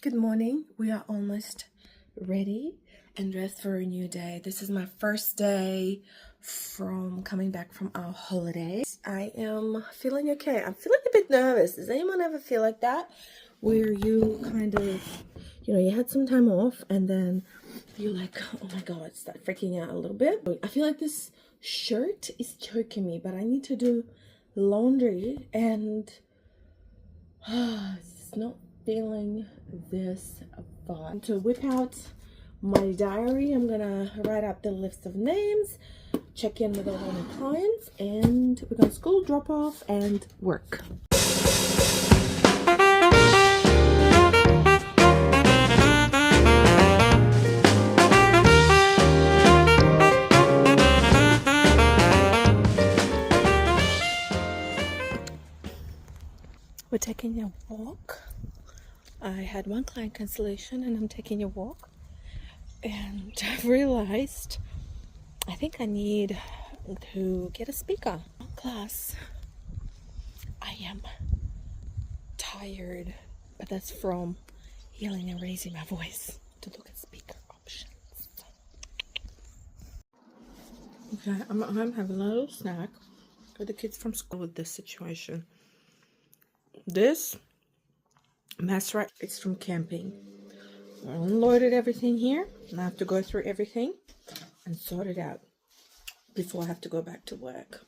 Good morning. We are almost ready and dressed for a new day. This is my first day from coming back from our holidays. I am feeling okay. I'm feeling a bit nervous. Does anyone ever feel like that? Where you kind of, you had some time off and then you're like, oh my God, start freaking out a little bit. I feel like this shirt is choking me, but I need to do laundry and it's not feeling this vibe. To whip out my diary, I'm gonna write up the list of names, check in with all my clients, and we're gonna school, drop off, and work. We're taking a walk. I had one client cancellation and I'm taking a walk, and I've realized I think I need to get a speaker. Class, I am tired, but that's from healing and raising my voice to look at speaker options. Okay, I'm at home having a little snack for the kids from school with this situation. This mess, right? It's from camping. I unloaded everything here, and I have to go through everything and sort it out before I have to go back to work.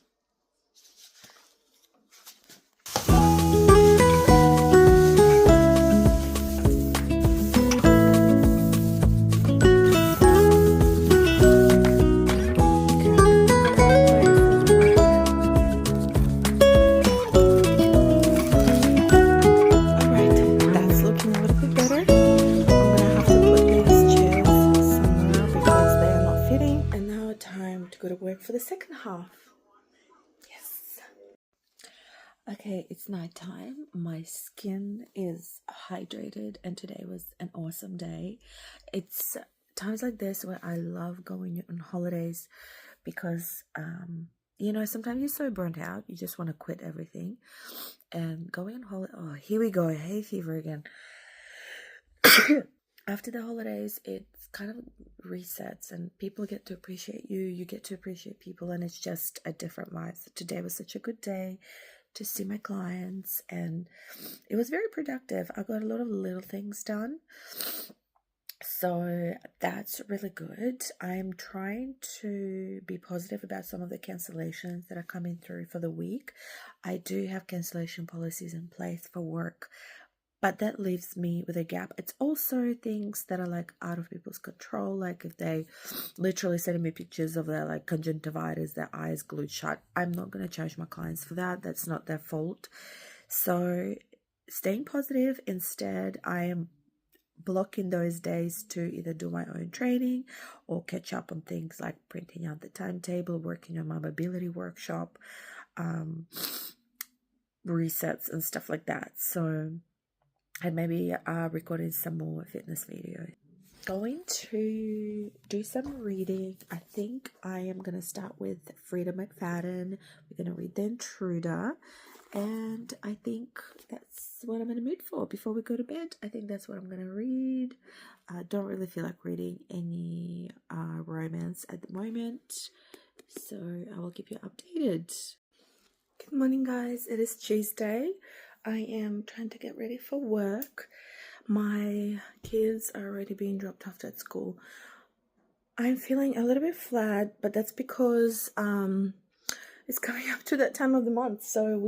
For the second half. Yes. Okay, it's nighttime. My skin is hydrated and today was an awesome day. It's times like this where I love going on holidays because sometimes you're so burnt out you just want to quit everything. And going on holiday, oh, here we go, Hayfever again. After the holidays, it's kind of resets and people get to appreciate you. You get to appreciate people, and it's just a different vibe. So today was such a good day to see my clients, and it was very productive. I got a lot of little things done, so that's really good. I'm trying to be positive about some of the cancellations that are coming through for the week. I do have cancellation policies in place for work, but that leaves me with a gap. It's also things that are like out of people's control. Like if they literally send me pictures of their like conjunctivitis, their eyes glued shut, I'm not going to charge my clients for that. That's not their fault. So staying positive. Instead, I am blocking those days to either do my own training or catch up on things like printing out the timetable, working on my mobility workshop, resets and stuff like that. So and maybe recording some more fitness videos. Going to do some reading. I think I am going to start with Freida McFadden. We're going to read The Intruder. And I think that's what I'm in the mood for before we go to bed. I think that's what I'm going to read. I don't really feel like reading any romance at the moment, so I will keep you updated. Good morning, guys. It is Tuesday. I am trying to get ready for work. My kids are already being dropped off at school. I'm feeling a little bit flat, but that's because it's coming up to that time of the month. So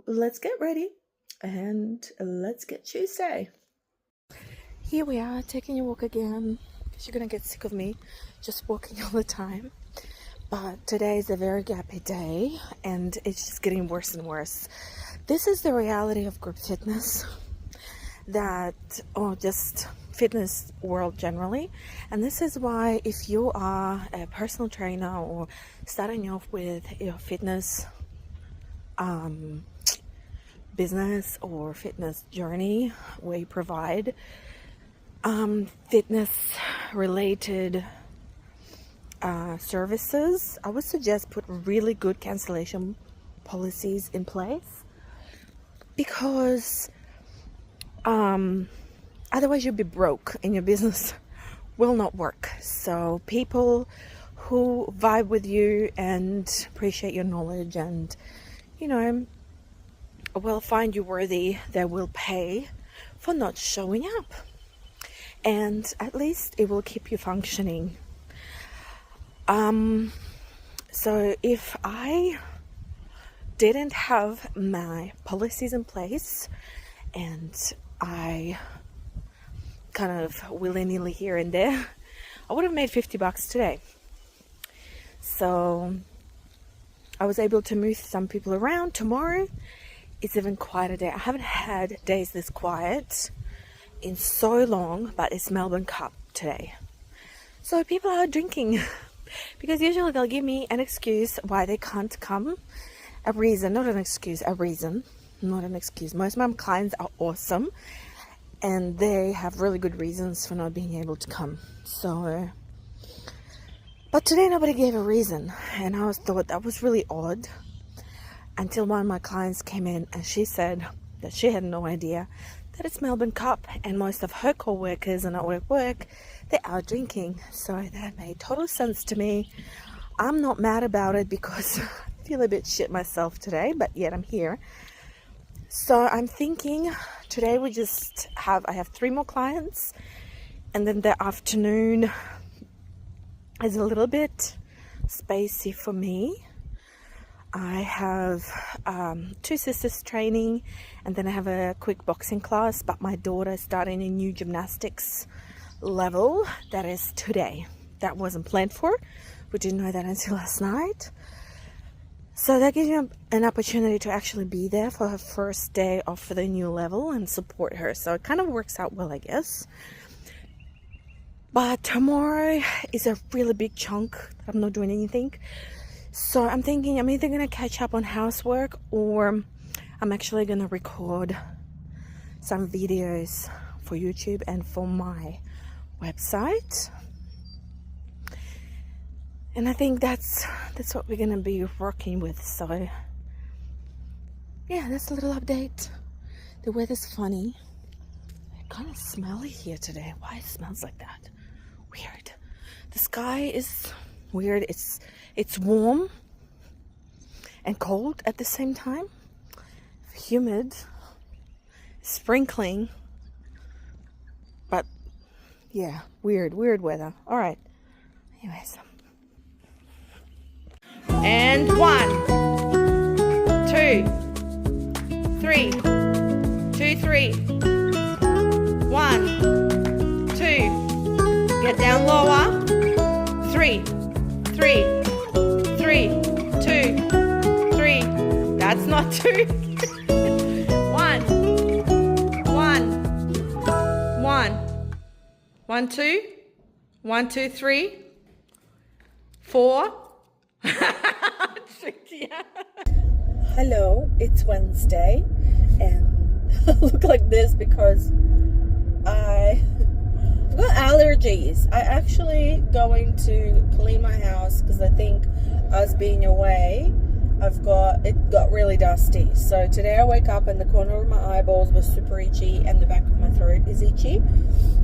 let's get ready and let's get Tuesday. Here we are taking a walk again, because you're going to get sick of me just walking all the time. But today is a very gappy day and it's just getting worse and worse. This is the reality of group fitness, just fitness world generally. And this is why if you are a personal trainer or starting off with your fitness business or fitness journey where you provide fitness related services, I would suggest put really good cancellation policies in place. because otherwise you'll be broke and your business will not work. So people who vibe with you and appreciate your knowledge and, you know, will find you worthy, they will pay for not showing up. And at least it will keep you functioning. So if I didn't have my policies in place and I kind of willy-nilly here and there, I would have made $50 today. So I was able to move some people around. Tomorrow it's even quieter day. I haven't had days this quiet in so long, but it's Melbourne Cup today. So people are drinking because usually they'll give me an excuse why they can't come. A reason, not an excuse, a reason, not an excuse. Most of my clients are awesome and they have really good reasons for not being able to come. So, but today nobody gave a reason, and I thought that was really odd until one of my clients came in and she said that she had no idea that it's Melbourne Cup and most of her co-workers are not at work, they're out drinking. So that made total sense to me. I'm not mad about it because I feel a bit shit myself today, but yet I'm here. So I'm thinking today I have 3 more clients, and then the afternoon is a little bit spacey for me. I have 2 sisters training, and then I have a quick boxing class, but my daughter is starting a new gymnastics level. That is today. That wasn't planned for. We didn't know that until last night. So that gives me an opportunity to actually be there for her first day of the new level and support her. So it kind of works out well, I guess. But tomorrow is a really big chunk that I'm not doing anything. So I'm thinking I'm either going to catch up on housework or I'm actually going to record some videos for YouTube and for my website. And I think that's what we're going to be working with. So yeah, that's a little update. The weather's funny. It's kind of smelly here today. Why it smells like that? Weird. The sky is weird. It's warm and cold at the same time. Humid, sprinkling, but yeah, weird weather. All right. Anyways. And 1, 2, 3, 2, 3, 1, 2. Get down lower. 3, 3, 3, 2, 3. That's not 2. 1, 1, 1, 1, 2, 1, 2, 3, 4. Hello, it's Wednesday, and I look like this because I've got allergies. I actually going to clean my house because I think us being away, it got really dusty. So today I wake up and the corner of my eyeballs was super itchy and the back of my throat is itchy,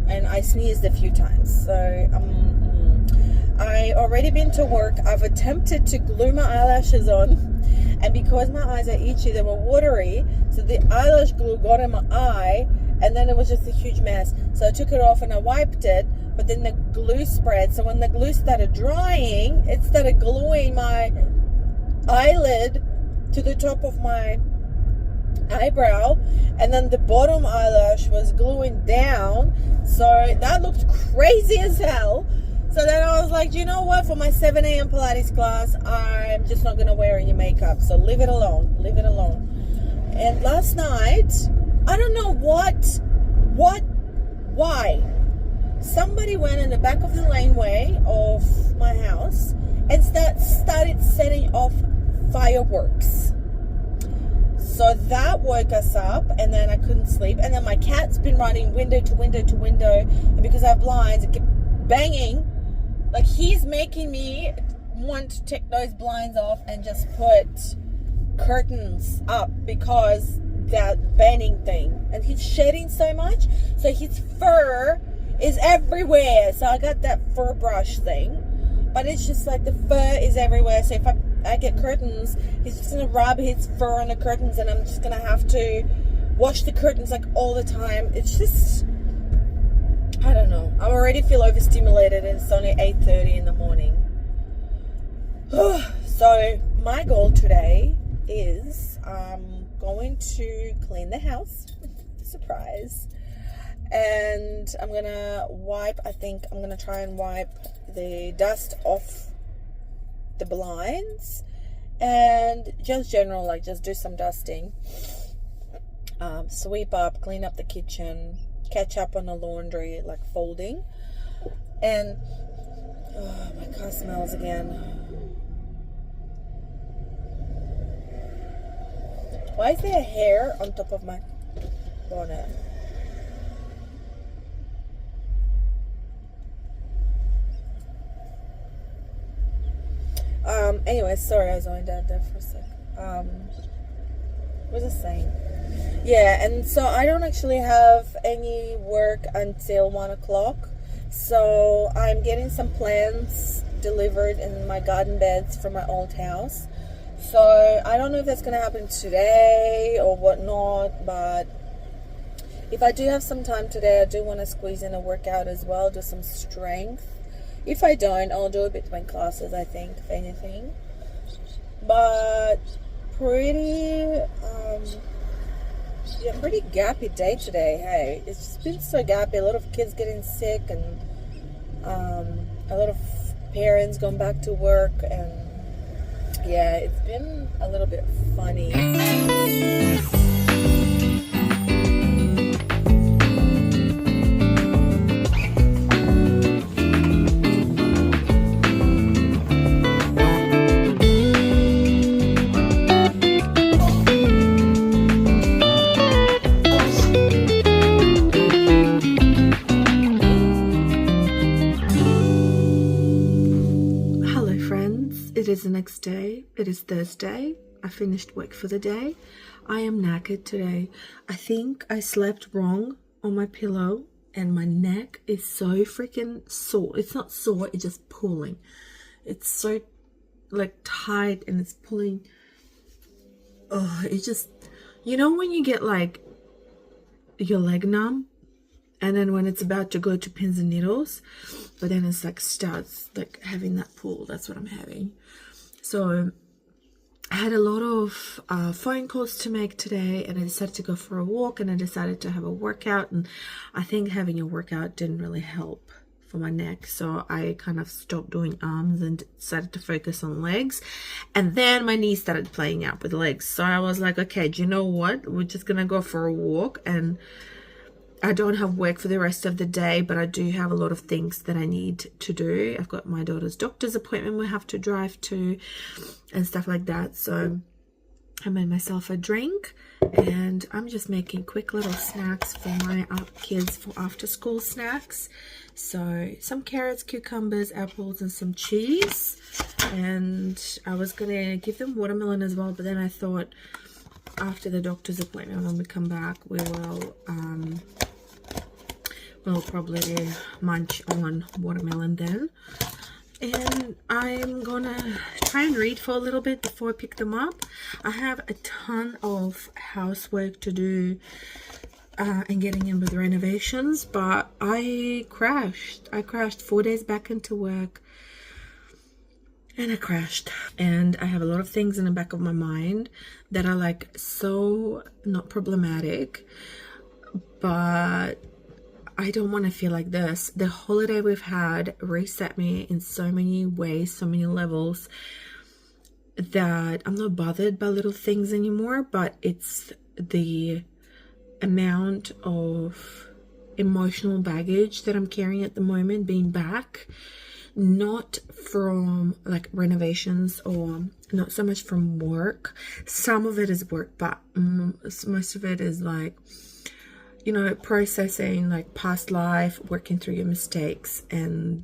and I sneezed a few times. So I already been to work. I've attempted to glue my eyelashes on, and because my eyes are itchy, they were watery, so the eyelash glue got in my eye, and then it was just a huge mess. So I took it off and I wiped it, but then the glue spread. So when the glue started drying, it started gluing my eyelid to the top of my eyebrow, and then the bottom eyelash was gluing down. So that looked crazy as hell. So then I was like, you know what? For my 7 a.m. Pilates class, I'm just not going to wear any makeup. So leave it alone. Leave it alone. And last night, I don't know why. Somebody went in the back of the laneway of my house and started setting off fireworks. So that woke us up, and then I couldn't sleep. And then my cat's been running window to window to window. And because I have blinds, it kept banging. Like, he's making me want to take those blinds off and just put curtains up because that banning thing, and he's shedding so much, so his fur is everywhere. So I got that fur brush thing, but it's just like the fur is everywhere. So if I get curtains, he's just gonna rub his fur on the curtains, and I'm just gonna have to wash the curtains like all the time. It's just, I don't know. I already feel overstimulated, and it's only 8:30 in the morning. So my goal today is going to clean the house. Surprise. And I'm gonna wipe, I think I'm gonna try and wipe the dust off the blinds, and just general, like, just do some dusting, sweep up, clean up the kitchen, catch up on the laundry, like folding. And oh, my car smells again. Why is there hair on top of my bonnet? Anyway, sorry, I was going down there for a sec. What was I saying? Yeah, and so I don't actually have any work until 1 o'clock. So I'm getting some plants delivered in my garden beds from my old house. So I don't know if that's going to happen today or whatnot, but if I do have some time today, I do want to squeeze in a workout as well, do some strength. If I don't, I'll do it between classes, I think, if anything. But pretty gappy day today. Hey, it's just been so gappy. A lot of kids getting sick, and a lot of parents going back to work, and yeah, it's been a little bit funny. It is the next day. It is Thursday. I finished work for the day. I am knackered today. I think I slept wrong on my pillow, and my neck is so freaking sore. It's not sore, it's just pulling. It's so like tight, and it's pulling. Oh, it just, you know when you get like your leg numb, and then when it's about to go to pins and needles, but then it's like starts like having that pull. That's what I'm having. So I had a lot of phone calls to make today, and I decided to go for a walk, and I decided to have a workout. And I think having a workout didn't really help for my neck, so I kind of stopped doing arms and decided to focus on legs. And then my knee started playing up with legs, so I was like, okay, do you know what, we're just gonna go for a walk. And I don't have work for the rest of the day, but I do have a lot of things that I need to do. I've got my daughter's doctor's appointment we have to drive to and stuff like that. So I made myself a drink, and I'm just making quick little snacks for my kids for after school snacks. So some carrots, cucumbers, apples, and some cheese. And I was going to give them watermelon as well, but then I thought after the doctor's appointment, when we come back, we'll probably munch on watermelon then. And I'm gonna try and read for a little bit before I pick them up. I have a ton of housework to do and getting in with renovations, but I crashed 4 days back into work, and I crashed. And I have a lot of things in the back of my mind that are like so not problematic, but I don't want to feel like this. The holiday we've had reset me in so many ways, so many levels, that I'm not bothered by little things anymore, but it's the amount of emotional baggage that I'm carrying at the moment being back, not from like renovations or not so much from work. Some of it is work, but most of it is like, you know, processing like past life, working through your mistakes, and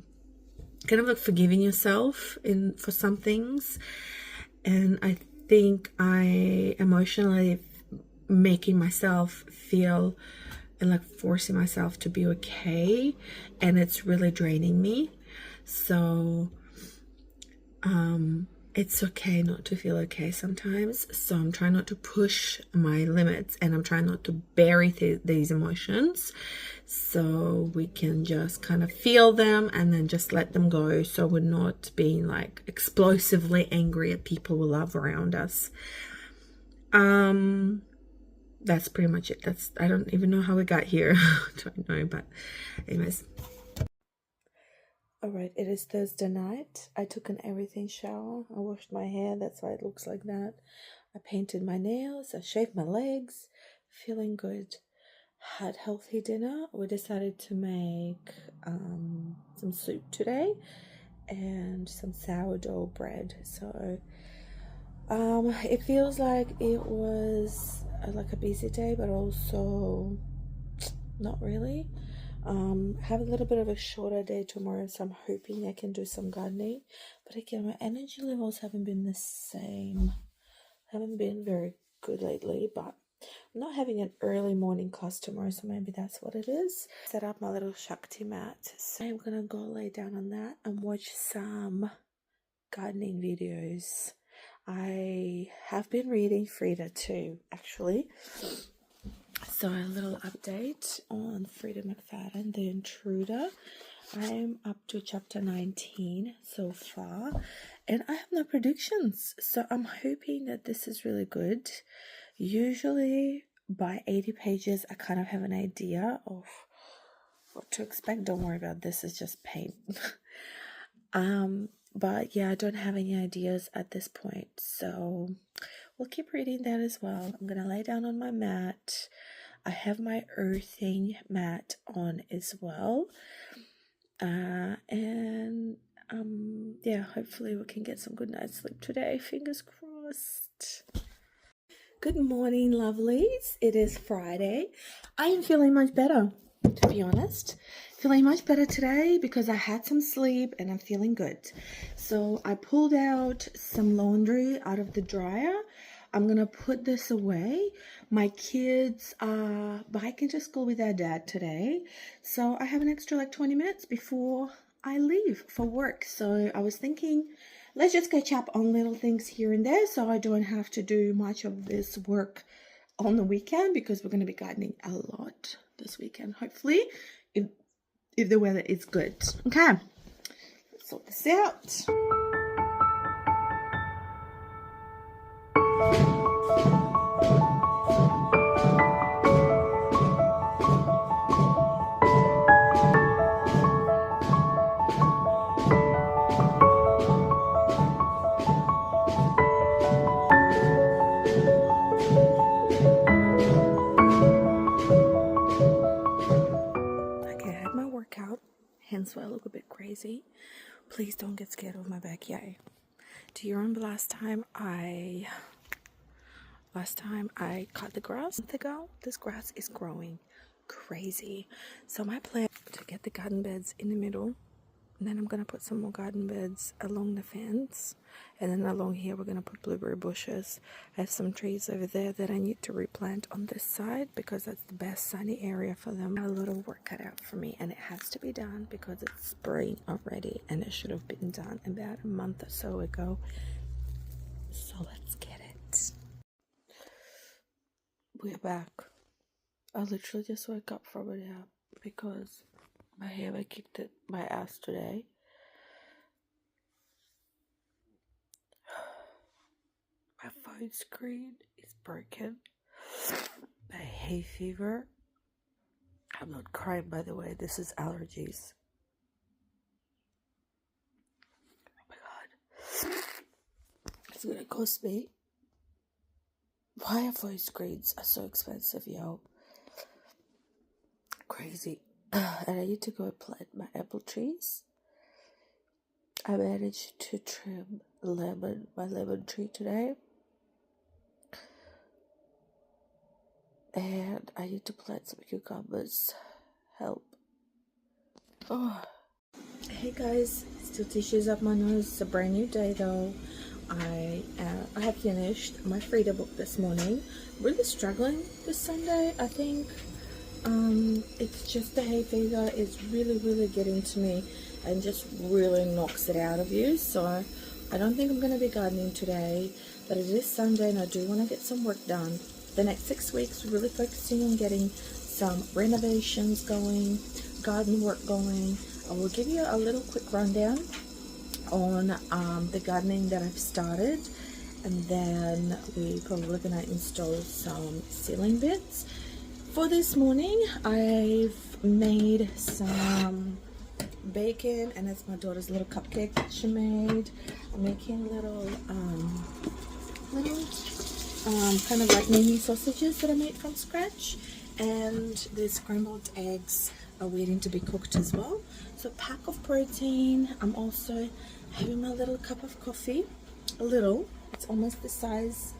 kind of like forgiving yourself for some things. And I think I emotionally making myself feel and like forcing myself to be okay, and it's really draining me. So it's okay not to feel okay sometimes. So I'm trying not to push my limits, and I'm trying not to bury these emotions, so we can just kind of feel them and then just let them go, so we're not being like explosively angry at people we love around us. That's pretty much it. I don't even know how we got here. I don't know, but anyways. Alright, it is Thursday night. I took an everything shower. I washed my hair, that's why it looks like that. I painted my nails, I shaved my legs, feeling good. Had healthy dinner. We decided to make some soup today and some sourdough bread. So it feels like it was like a busy day, but also not really. Have a little bit of a shorter day tomorrow, so I'm hoping I can do some gardening. But again, my energy levels haven't been the same. Haven't been very good lately, but I'm not having an early morning class tomorrow, so maybe that's what it is. Set up my little Shakti mat, so I'm gonna go lay down on that and watch some gardening videos. I have been reading Freida too, actually. So a little update on Freida McFadden The Intruder. I'm up to chapter 19 so far, and I have no predictions, so I'm hoping that this is really good. Usually by 80 pages I kind of have an idea of what to expect. Don't worry about this, it's just paint. But yeah, I don't have any ideas at this point, so we'll keep reading that as well. I'm gonna lay down on my mat. I have my earthing mat on as well, and yeah, hopefully we can get some good night's sleep today, fingers crossed. Good morning, lovelies. It is Friday. I am feeling much better, to be honest. Feeling much better today because I had some sleep and I'm feeling good. So I pulled out some laundry out of the dryer. I'm gonna put this away. My kids are biking to school with their dad today, so I have an extra like 20 minutes before I leave for work. So I was thinking, let's just catch up on little things here and there, so I don't have to do much of this work on the weekend, because we're going to be gardening a lot this weekend, hopefully, if the weather is good. Okay, let's sort this out. Hence why I look a bit crazy. Please don't get scared of my backyard. Do you remember last time I cut the grass a month ago? This grass is growing crazy. So my plan is to get the garden beds in the middle, and then I'm gonna put some more garden beds along the fence, and then along here we're gonna put blueberry bushes. I have some trees over there that I need to replant on this side because that's the best sunny area for them. I have a little work cut out for me, and it has to be done because it's spring already, and it should have been done about a month or so ago. So let's get it. We're back. I literally just woke up from a nap because my hammer kicked it my ass today. My phone screen is broken. My hay fever. I'm not crying, by the way. This is allergies. Oh my god. It's gonna cost me. Why are phone screens are so expensive, yo? Crazy. And I need to go and plant my apple trees. I managed to trim my lemon tree today. And I need to plant some cucumbers. Help. Oh. Hey guys, still tissues up my nose. It's a brand new day though. I have finished my Freida book this morning. Really struggling this Sunday, I think. It's just the hay fever is really getting to me and just really knocks it out of you. So I don't think I'm going to be gardening today, but it is Sunday and I do want to get some work done. The next 6 weeks, really focusing on getting some renovations going, garden work going. I will give you a little quick rundown on the gardening that I've started, and then we're probably going to install some ceiling bits. For this morning, I've made some bacon, and it's my daughter's little cupcake that she made. I'm making little kind of like mini sausages that I made from scratch, and the scrambled eggs are waiting to be cooked as well. So pack of protein. I'm also having my little cup of coffee, a little. It's almost the size,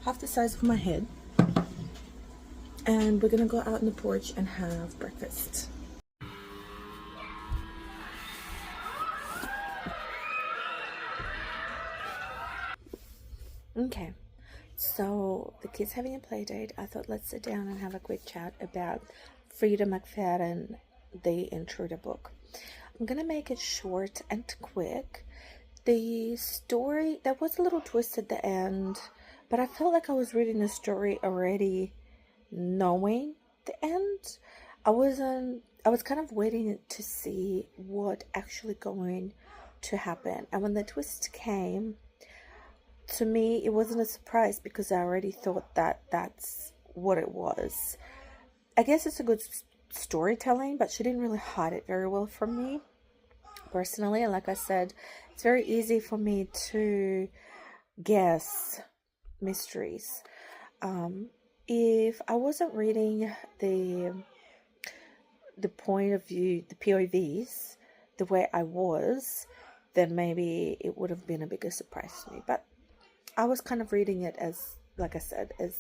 half the size of my head. And we're gonna go out on the porch and have breakfast. Okay, so the kids having a play date. I thought let's sit down and have a quick chat about Freida McFadden The Intruder book. I'm gonna make it short and quick. The story, there was a little twist at the end, but I felt like I was reading the story already knowing the end. I was kind of waiting to see what actually going to happen, and when the twist came, to me it wasn't a surprise because I already thought that that's what it was. I guess it's a good storytelling, but she didn't really hide it very well from me personally. And like I said, it's very easy for me to guess mysteries. If I wasn't reading the point of view, the POVs, the way I was, then maybe it would have been a bigger surprise to me. But I was kind of reading it as, like I said, as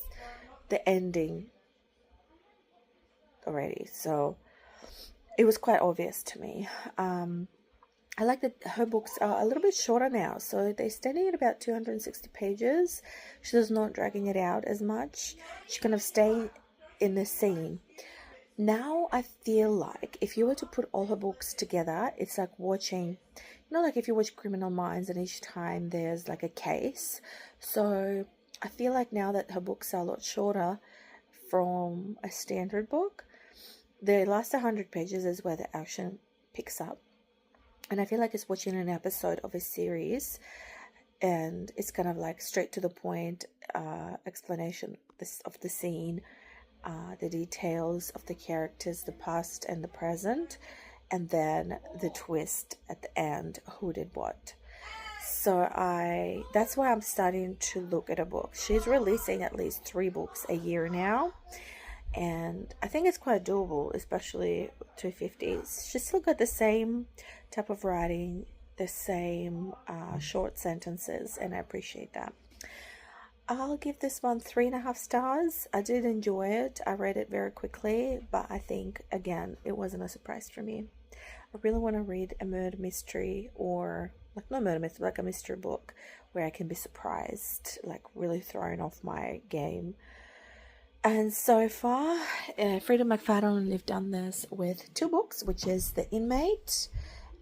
the ending already. So it was quite obvious to me. I like that her books are a little bit shorter now, so they're standing at about 260 pages. She's not dragging it out as much. She kind of stay in the scene. Now I feel like if you were to put all her books together, it's like watching, like if you watch Criminal Minds and each time there's like a case. So I feel like now that her books are a lot shorter from a standard book, the last 100 pages is where the action picks up. And I feel like it's watching an episode of a series, and it's kind of like straight to the point, explanation of the scene, the details of the characters, the past and the present, and then the twist at the end, who did what. So that's why I'm starting to look at a book. She's releasing at least 3 books a year now, and I think it's quite doable, especially 250s. She's still got the same type of writing, the same short sentences, and I appreciate that. I'll give this one 3.5 stars. I did enjoy it. I read it very quickly, but I think, again, it wasn't a surprise for me. I really want to read a murder mystery, or like not murder mystery, like a mystery book where I can be surprised, like really thrown off my game. And so far, Freida McFadden, they've done this with 2 books, which is The Inmate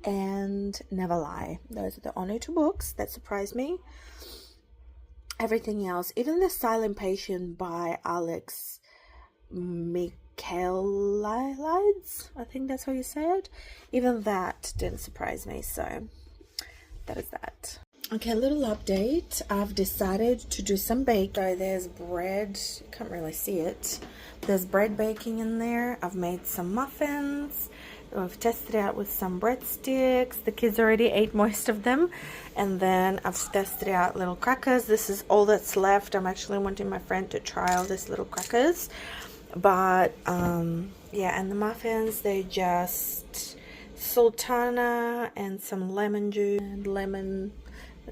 and Never Lie. Those are the only 2 books that surprised me. Everything else, even The Silent Patient by Alex Michaelides, I think that's how you say it, even that didn't surprise me. So that is that. Okay, a little update. I've decided to do some bake. So there's bread, can't really see it. There's bread baking in there. I've made some muffins. I've tested out with some breadsticks. The kids already ate most of them. And then I've tested out little crackers. This is all that's left. I'm actually wanting my friend to try all these little crackers. But, yeah, and the muffins, they just sultana and some lemon juice and lemon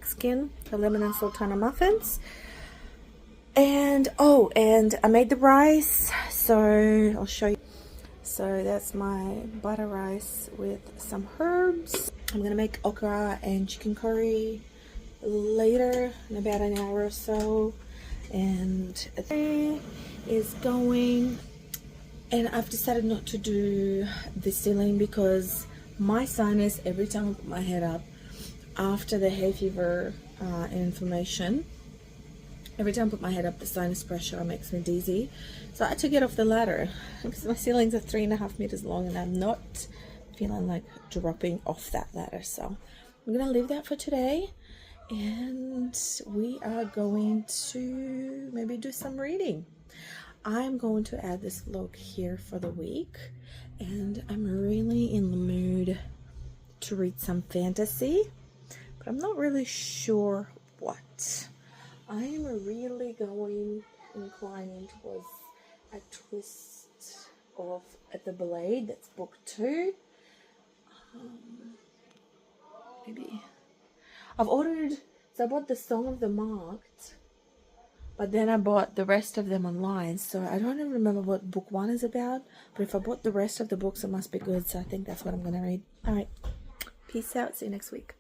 skin, the lemon and sultana muffins. And and I made the rice, so I'll show you. So that's my butter rice with some herbs. I'm gonna make okra and chicken curry later in about an hour or so, and the is going, and I've decided not to do the ceiling because my sinus, every time I put my head up after the hay fever and inflammation, every time I put my head up, the sinus pressure makes me dizzy. So I had to get off the ladder because my ceilings are 3.5 meters long and I'm not feeling like dropping off that ladder. So I'm gonna leave that for today, and we are going to maybe do some reading. I'm going to add this vlog here for the week, and I'm really in the mood to read some fantasy, but I'm not really sure what. I am really inclining towards a twist of The Blade. That's book 2. Maybe I've ordered, so I bought the Song of the Marked, but then I bought the rest of them online, so I don't even remember what book 1 is about, but if I bought the rest of the books, it must be good, so I think that's what I'm going to read. Alright, peace out, see you next week.